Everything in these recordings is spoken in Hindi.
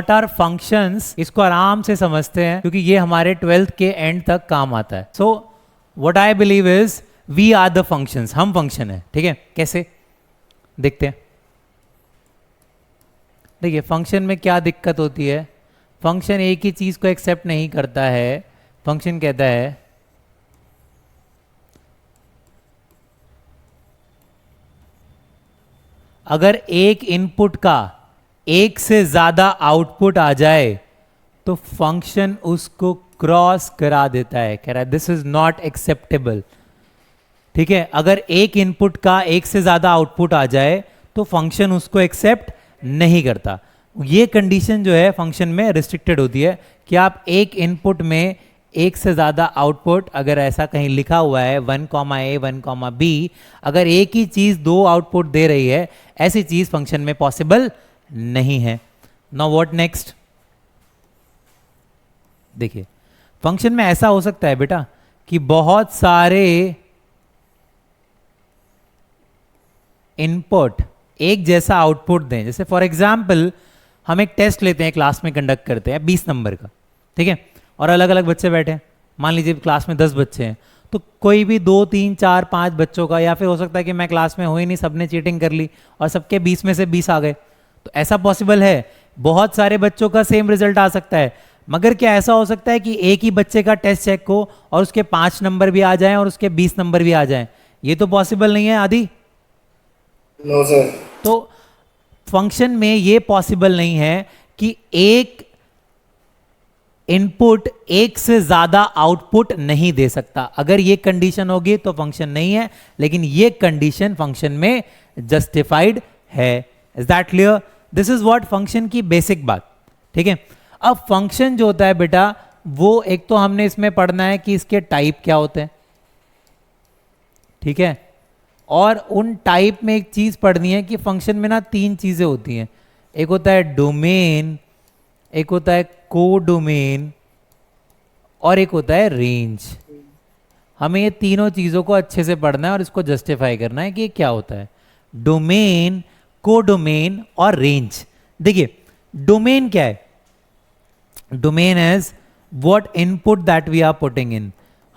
व्हाट आर फंक्शंस, इसको आराम से समझते हैं क्योंकि ये हमारे 12th के एंड तक काम आता है. So what I believe is we are the functions, हम फंक्शन है. ठीक है, कैसे देखते हैं. देखिए फंक्शन में क्या दिक्कत होती है. फंक्शन एक ही चीज को एक्सेप्ट नहीं करता है. फंक्शन कहता है अगर एक इनपुट का एक से ज्यादा आउटपुट आ जाए तो फंक्शन उसको क्रॉस करा देता है. कह रहा है दिस इज नॉट एक्सेप्टेबल. ठीक है, अगर एक इनपुट का एक से ज्यादा आउटपुट आ जाए तो फंक्शन उसको एक्सेप्ट नहीं करता. ये कंडीशन जो है फंक्शन में रिस्ट्रिक्टेड होती है कि आप एक इनपुट में एक से ज़्यादा आउटपुट, अगर ऐसा कहीं लिखा हुआ है 1, A 1, B, अगर एक ही चीज़ दो आउटपुट दे रही है, ऐसी चीज़ फंक्शन में पॉसिबल नहीं है. Now what next. देखिए फंक्शन में ऐसा हो सकता है बेटा कि बहुत सारे इनपुट एक जैसा आउटपुट दें. जैसे फॉर एग्जाम्पल हम एक टेस्ट लेते हैं, क्लास में कंडक्ट करते हैं 20 नंबर का. ठीक है, और अलग अलग बच्चे बैठे हैं. मान लीजिए क्लास में 10 बच्चे हैं, तो कोई भी 2, 3, 4, 5 बच्चों का, या फिर हो सकता है कि मैं क्लास में हो ही नहीं, सबने चीटिंग कर ली और सबके 20 में से 20 आ गए. तो ऐसा पॉसिबल है. बहुत सारे बच्चों का सेम रिजल्ट आ सकता है. मगर क्या ऐसा हो सकता है कि एक ही बच्चे का टेस्ट चेक हो और उसके 5 नंबर भी आ जाएं और उसके 20 नंबर भी आ जाएं? ये तो पॉसिबल नहीं है आदि. No sir. तो फंक्शन में ये पॉसिबल नहीं है कि एक इनपुट एक से ज्यादा आउटपुट नहीं दे सकता. अगर ये कंडीशन होगी तो फंक्शन नहीं है, लेकिन ये कंडीशन फंक्शन में जस्टिफाइड है. Is that clear? This is what function की बेसिक बात. ठीक है, अब फंक्शन जो होता है बेटा, वो एक तो हमने इसमें पढ़ना है कि इसके टाइप क्या होते हैं. ठीक है, और उन टाइप में एक चीज पढ़नी है कि फंक्शन में ना 3 चीजें होती हैं. एक होता है डोमेन, एक होता है कोडोमेन, और एक होता है रेंज. हमें ये तीनों चीजों को अच्छे से पढ़ना है और इसको जस्टिफाई करना है कि ये क्या होता है. डोमेन, कोडोमेन और रेंज. देखिए डोमेन क्या है? Domain is what input that we are putting in.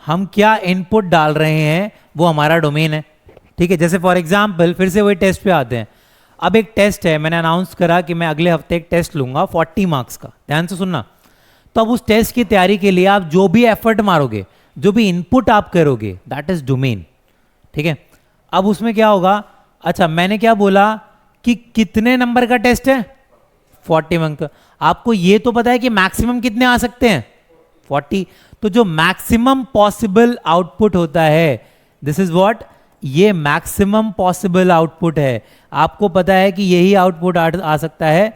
हम क्या इनपुट डाल रहे हैं वो हमारा डोमेन है. ठीक है, जैसे फॉर एग्जाम्पल फिर से वही टेस्ट पे आते हैं. अब एक टेस्ट है, मैंने अनाउंस करा कि मैं अगले हफ्ते एक टेस्ट लूंगा 40 मार्क्स का. ध्यान से सुनना. तो अब उस टेस्ट की तैयारी के लिए आप जो भी एफर्ट मारोगे, जो भी इनपुट आप करोगे, दैट इज डोमेन. ठीक है, अब उसमें क्या होगा? अच्छा मैंने क्या बोला कि कितने नंबर का टेस्ट है? 40 नंबर. आपको ये तो पता है कि मैक्सिमम कितने आ सकते हैं? 40. तो जो मैक्सिमम पॉसिबल आउटपुट होता है, दिस इज व्हाट, ये मैक्सिमम पॉसिबल आउटपुट है. आपको पता है कि यही आउटपुट आ सकता है,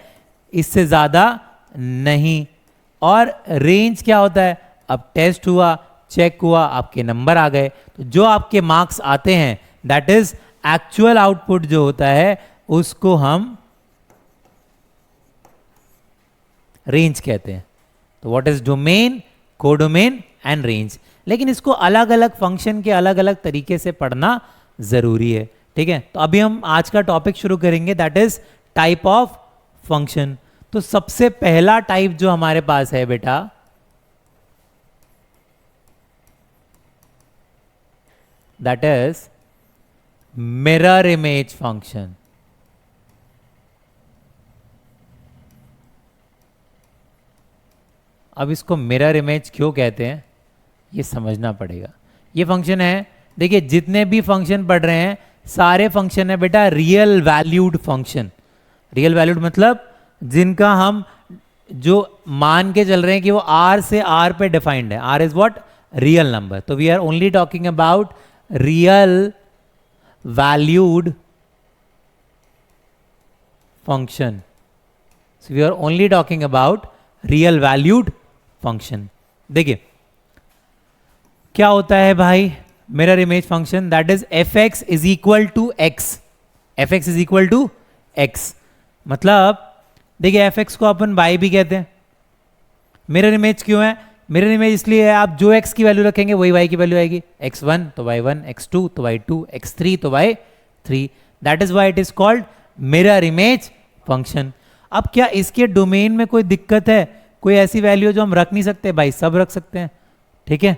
इससे ज्यादा नहीं. और रेंज क्या होता है? अब टेस्ट हुआ, चेक हुआ, आपके नंबर आ गए, तो जो आपके मार्क्स आते हैं दैट इज एक्चुअल आउटपुट जो होता है, उसको हम रेंज कहते हैं. तो what is domain, codomain and range. लेकिन इसको अलग अलग फंक्शन के अलग अलग तरीके से पढ़ना जरूरी है. ठीक है, तो अभी हम आज का टॉपिक शुरू करेंगे, that is type of function. तो सबसे पहला टाइप जो हमारे पास है बेटा, that is mirror image function. अब इसको मिरर इमेज क्यों कहते हैं ये समझना पड़ेगा. ये फंक्शन है, देखिए जितने भी फंक्शन पढ़ रहे हैं सारे फंक्शन है बेटा real valued function. Real valued मतलब जिनका हम जो मान के चल रहे हैं कि वो आर से आर पे डिफाइंड है. R is what? Real number. तो we are only talking about real valued function. So we are only talking about real valued function. देखिए क्या होता है भाई mirror image function, that is F x is equal to X. F x is equal to X मतलब देखिए एफ एक्स को अपन वाई भी कहते हैं. मिरर इमेज क्यों है? मिरर इमेज इसलिए है, आप जो एक्स की वैल्यू रखेंगे वही वाई की वैल्यू आएगी. x1 तो y1, x2 तो y2, x3 तो y3. That is why it is called mirror image function. अब क्या इसके डोमेन में कोई दिक्कत है? कोई ऐसी वैल्यू जो हम रख नहीं सकते? भाई सब रख सकते हैं, ठीक है,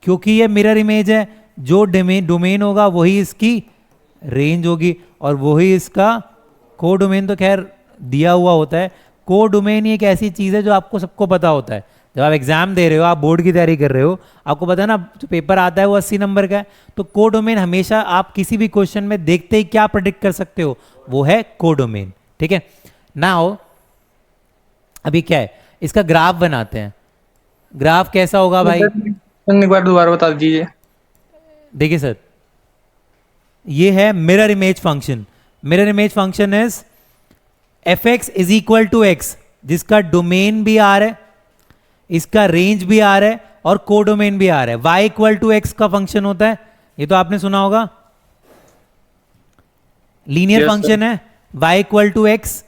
क्योंकि ये मिरर इमेज है। जो डोमेन होगा वही इसकी रेंज होगी और वही इसका कोडोमेन तो खैर दिया हुआ होता है। कोडोमेन एक ऐसी चीज़ है जो आपको सबको पता होता है। जब आप एग्जाम दे रहे हो, आप बोर्ड की तैयारी कर रहे हो, आपको पता है ना जो पेपर आता है वो 80 नंबर का है। तो कोडोमेन हमेशा आप किसी भी क्वेश्चन में देखते ही क्या प्रेडिक्ट कर सकते हो, वो है कोडोमेन, ठीक है। नाउ अभी क्या है, इसका ग्राफ बनाते हैं। ग्राफ कैसा होगा भाई? एक बार दोबारा बता दीजिए। देखिए सर, ये है mirror image function. Mirror image function is F x is equal to X, जिसका डोमेन भी आर है, इसका रेंज भी आर है और कोडोमेन भी आर है। y इक्वल टू एक्स का फंक्शन होता है, ये तो आपने सुना होगा, लीनियर Yes, फंक्शन है y इक्वल टू एक्स,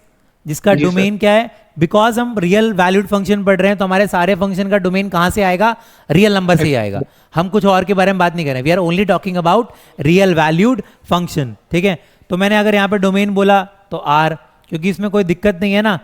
जिसका जी, डोमेन क्या है? बिकॉज हम रियल वैल्यूड फंक्शन पढ़ रहे हैं तो हमारे सारे फंक्शन का डोमेन कहां से आएगा? रियल नंबर से ही आएगा। हम कुछ और के बारे में बात नहीं कर रहे हैं, we are only talking about real valued function, ठीक है। तो मैंने अगर यहां पे डोमेन बोला तो आर, क्योंकि इसमें कोई दिक्कत नहीं है ना।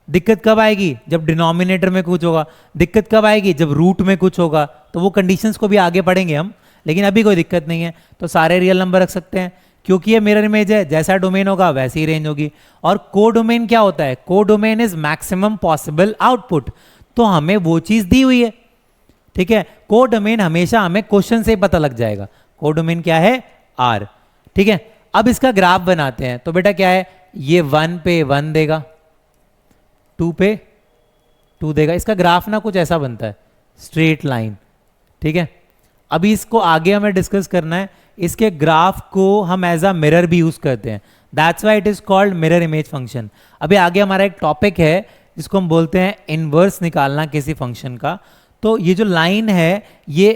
दिक्कत कब आएगी? जब डिनोमिनेटर में कुछ होगा। दिक्कत कब आएगी? जब रूट में कुछ होगा। तो वो कंडीशंस को भी आगे पढ़ेंगे हम, लेकिन अभी कोई दिक्कत नहीं है। तो सारे रियल नंबर रख सकते हैं क्योंकि ये मिरर इमेज है, जैसा डोमेन होगा वैसी ही रेंज होगी। और कोडोमेन क्या होता है? Codomain is maximum possible output. तो हमें वो चीज दी हुई है, ठीक है। कोडोमेन हमेशा हमें क्वेश्चन से ही पता लग जाएगा। कोडोमेन क्या है? आर, ठीक है। अब इसका ग्राफ बनाते हैं। तो बेटा क्या है, ये 1 पे 1 देगा, 2 पे 2 देगा। इसका ग्राफ ना कुछ ऐसा बनता है, स्ट्रेट लाइन, ठीक है। अभी इसको आगे हमें डिस्कस करना है। इसके ग्राफ को हम एज अ मिरर भी यूज करते हैं, that's why it is called mirror image function. अभी आगे हमारा एक टॉपिक है जिसको हम बोलते हैं इनवर्स निकालना किसी फंक्शन का। तो ये जो लाइन है ये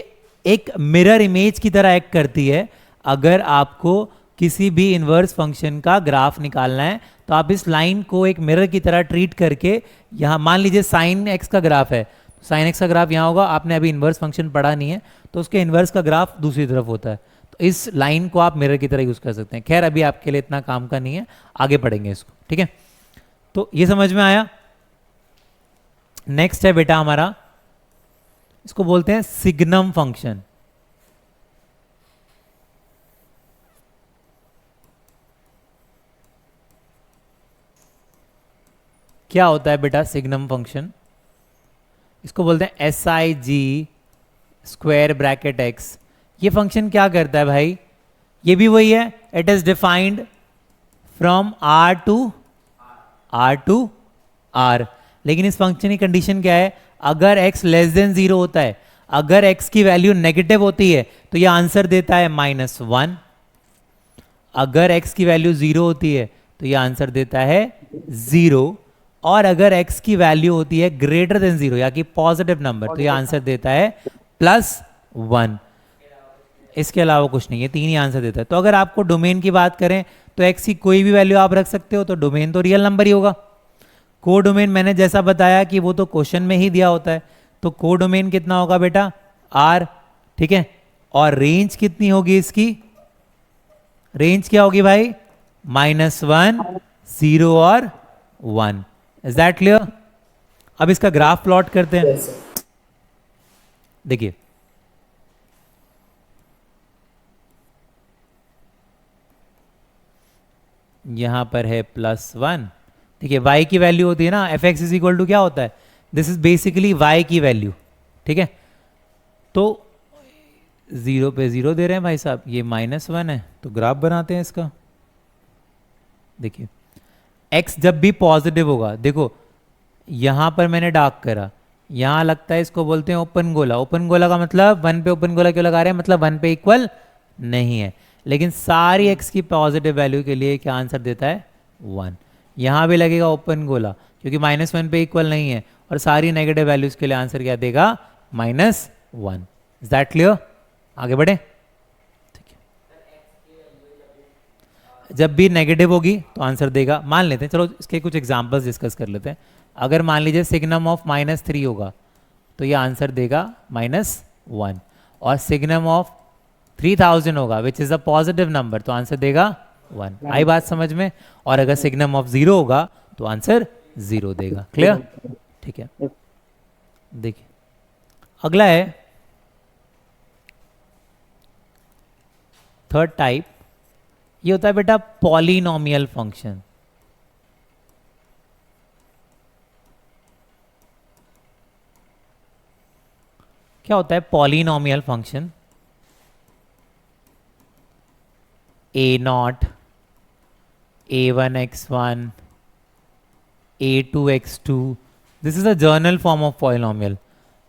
एक मिरर इमेज की तरह एक्ट करती है। अगर आपको किसी भी इनवर्स फंक्शन का ग्राफ निकालना है तो आप इस लाइन को एक मिरर की तरह ट्रीट करके, यहाँ मान लीजिए साइन एक्स का ग्राफ है, साइन एक्स का ग्राफ यहाँ होगा। आपने अभी इनवर्स फंक्शन पढ़ा नहीं है तो उसके इनवर्स का ग्राफ दूसरी तरफ होता है। तो इस लाइन को आप मिरर की तरह यूज कर सकते हैं। खैर अभी आपके लिए इतना काम का नहीं है, आगे पढ़ेंगे इसको, ठीक है। तो ये समझ में आया। नेक्स्ट है बेटा हमारा, इसको बोलते हैं सिग्नम फंक्शन। क्या होता है बेटा सिग्नम फंक्शन? इसको बोलते हैं SIG स्क्वायर ब्रैकेट एक्स। ये फंक्शन क्या करता है भाई? ये भी वही है, it is defined from R to R। लेकिन इस फंक्शन की कंडीशन क्या है? अगर x लेस देन 0 होता है, अगर x की वैल्यू नेगेटिव होती है तो ये आंसर देता है -1। अगर x की वैल्यू 0 होती है तो ये आंसर देता है 0। और अगर x की वैल्यू होती है ग्रेटर देन 0 या कि पॉजिटिव नंबर, तो ये आंसर देता है +1। इसके अलावा कुछ नहीं, ये 3 ही आंसर देता है। तो अगर आपको डोमेन की बात करें तो x की कोई भी वैल्यू आप रख सकते हो, तो डोमेन तो रियल नंबर ही होगा। कोडोमेन मैंने जैसा बताया कि वो तो क्वेश्चन में ही दिया होता है, तो कोडोमेन कितना होगा बेटा? R, ठीक है। और रेंज कितनी होगी इसकी? रेंज क्या होगी भाई? -1, 0 और 1। Is that clear? अब इसका ग्राफ प्लॉट करते हैं। Yes, sir. देखिए यहां पर है +1। देखिए y की वैल्यू होती है ना, F x is equal to क्या होता है? दिस इज बेसिकली y की वैल्यू, ठीक है। तो 0 पे 0 दे रहे हैं भाई साहब, ये -1 है। तो ग्राफ बनाते हैं इसका। देखिए x जब भी पॉजिटिव होगा, देखो यहां पर मैंने डार्क करा, यहां लगता है इसको बोलते हैं ओपन गोला। ओपन गोला का मतलब 1 पे ओपन गोला क्यों लगा रहे हैं? मतलब 1 पे इक्वल नहीं है। लेकिन सारी x की पॉजिटिव वैल्यू के लिए क्या आंसर देता है? 1। यहां भी लगेगा ओपन गोला क्योंकि -1 पे इक्वल नहीं है, और सारी नेगेटिव वैल्यूज के लिए आंसर क्या देगा? -1। Is that clear? आगे बढ़े। जब भी नेगेटिव होगी तो आंसर देगा। मान लेते हैं, चलो इसके कुछ एग्जांपल्स डिस्कस कर लेते हैं। अगर मान लीजिए सिग्नम ऑफ -3 होगा तो ये आंसर देगा -1, और सिग्नम ऑफ 3000 होगा which is a positive number, तो आंसर देगा 1। आई बात समझ में? और अगर सिग्नम ऑफ 0 होगा तो आंसर 0 देगा। क्लियर? ठीक है, देखिए अगला है थर्ड टाइप। ये होता है बेटा पॉलिनोमियल फंक्शन। क्या होता है polynomial function? a0, a1x1, a2x2, this is a journal form of polynomial.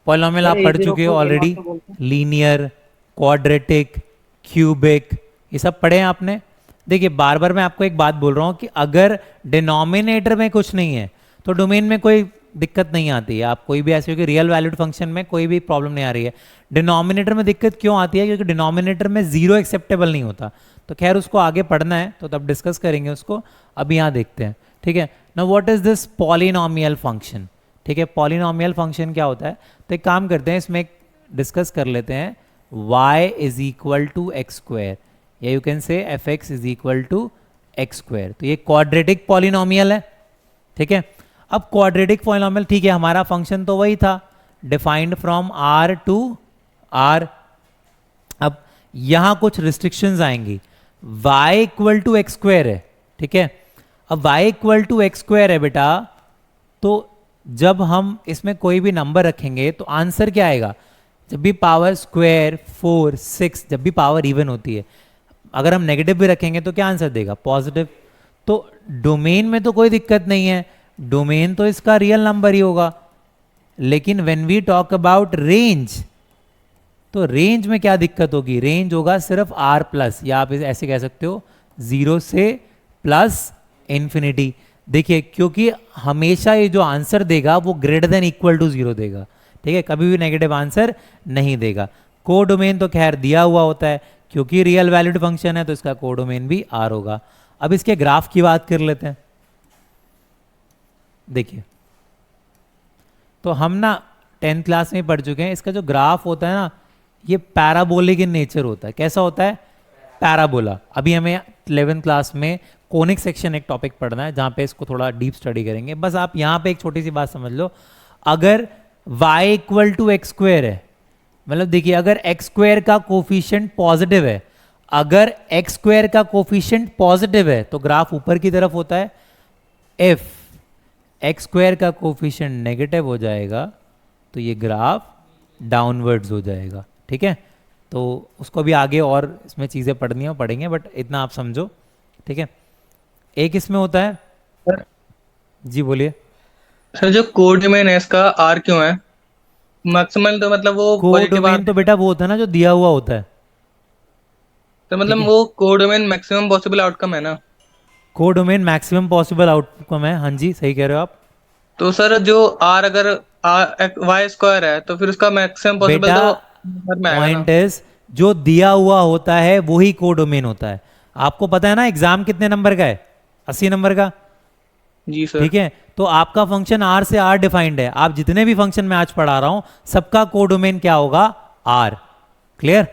Polynomial आप पढ़ चुके हो ऑलरेडी, लीनियर, क्वाड्रेटिक, क्यूबिक, ये सब पढ़े हैं आपने। देखिए बार बार मैं आपको एक बात बोल रहा हूँ कि अगर डिनोमिनेटर में कुछ नहीं है तो डोमेन में कोई दिक्कत नहीं आती है। आप कोई भी ऐसे हो कि रियल वैल्यूड फंक्शन में कोई भी प्रॉब्लम नहीं आ रही है। डिनोमिनेटर में दिक्कत क्यों आती है? क्योंकि डिनोमिनेटर में जीरो एक्सेप्टेबल नहीं होता। तो खैर उसको आगे पढ़ना है तो तब डिस्कस करेंगे उसको, अभी यहाँ देखते हैं। ठीक है, now what is this polynomial function? ठीक है, पॉलिनोमियल फंक्शन क्या होता है? तो एक काम करते हैं, इसमें डिस्कस कर लेते हैं। y is equal to x square, या you can say f x is equal to x square. तो ये क्वाड्रेटिक पॉलिनोमियल है। ठीक है, अब क्वाड्रेटिक पॉलिनोमियल, ठीक है, हमारा फंक्शन तो वही था, defined from r to r। अब यहां कुछ रिस्ट्रिक्शंस आएंगी। y equal to x square है, ठीक है। अब y equal to x square है बेटा, तो जब हम इसमें कोई भी नंबर रखेंगे तो आंसर क्या आएगा? जब भी पावर स्क्वायर 4 6, जब भी पावर इवन होती है, अगर हम नेगेटिव भी रखेंगे तो क्या आंसर देगा? पॉजिटिव। तो डोमेन में तो कोई दिक्कत नहीं है, डोमेन तो इसका रियल नंबर ही होगा। लेकिन when we talk about range, तो रेंज में क्या दिक्कत होगी? रेंज होगा सिर्फ r प्लस, या आप ऐसे कह सकते हो 0 से प्लस इंफिनिटी। देखिए क्योंकि हमेशा ये जो आंसर देगा वो ग्रेटर देन इक्वल टू 0 देगा, ठीक है, कभी भी नेगेटिव आंसर नहीं देगा। कोडोमेन तो खैर दिया हुआ होता है, क्योंकि रियल वैल्यूड फंक्शन है तो इसका कोडोमेन भी r होगा। अब इसके ग्राफ की बात कर लेते हैं। देखिए, तो हम ना 10th क्लास में पढ़ चुके हैं, इसका जो ग्राफ होता है ना, ये पैराबोलिक इन नेचर होता है। कैसा होता है? पैराबोला। अभी हमें 11th क्लास में कोनिक सेक्शन एक टॉपिक पढ़ना है, जहां पे इसको थोड़ा डीप स्टडी करेंगे। बस आप यहां पे एक छोटी सी बात समझ लो, अगर y equal to x square है, मतलब देखिए अगर एक्स स्क्वायर का कोफिशिएंट पॉजिटिव है, अगर एक्स स्क्वायर का कोफिशिएंट पॉजिटिव है तो ग्राफ ऊपर की तरफ होता है। इफ एक्स स्क्वायर का कोफिशिएंट नेगेटिव हो जाएगा तो ये ग्राफ डाउनवर्ड्स हो जाएगा। ठीक है, तो उसको भी आगे और इसमें चीज़ें पढ़नी हो पढ़ेंगे, बट इतना आप समझो। ठीक है, एक इसमें होता है, सर जी बोलिए। सर जो कोडोमेन है इसका आर क्यों है? मैक्सिमम तो मतलब वो पॉजिटिव आर, कोडोमेन तो बेटा वो होता है ना जो दिया हुआ होता है। तो मतलब ठीक है, वो कोडोमेन मैक्सिमम पॉसिबल आउटकम है ना। कोडोमेन मैक्सिमम पॉसिबल आउटकम है, हाँ जी सही कह रहे हो आप। तो सर जो आर अगर वाई स्क्वायर है तो फिर उसका मैक्सिमम पॉसिबल बेटा तो R में आएगा ना। पॉइंट इज, जो दिया हुआ होता है वही कोडोमेन होता है। आपको पता है ना एग्जाम कितने नंबर का है? 80 नंबर का। जी सर। ठीक है, तो आपका फंक्शन r से r डिफाइंड है। आप जितने भी फंक्शन मैं आज पढ़ा रहा हूं सबका कोडोमेन क्या होगा? r। क्लियर?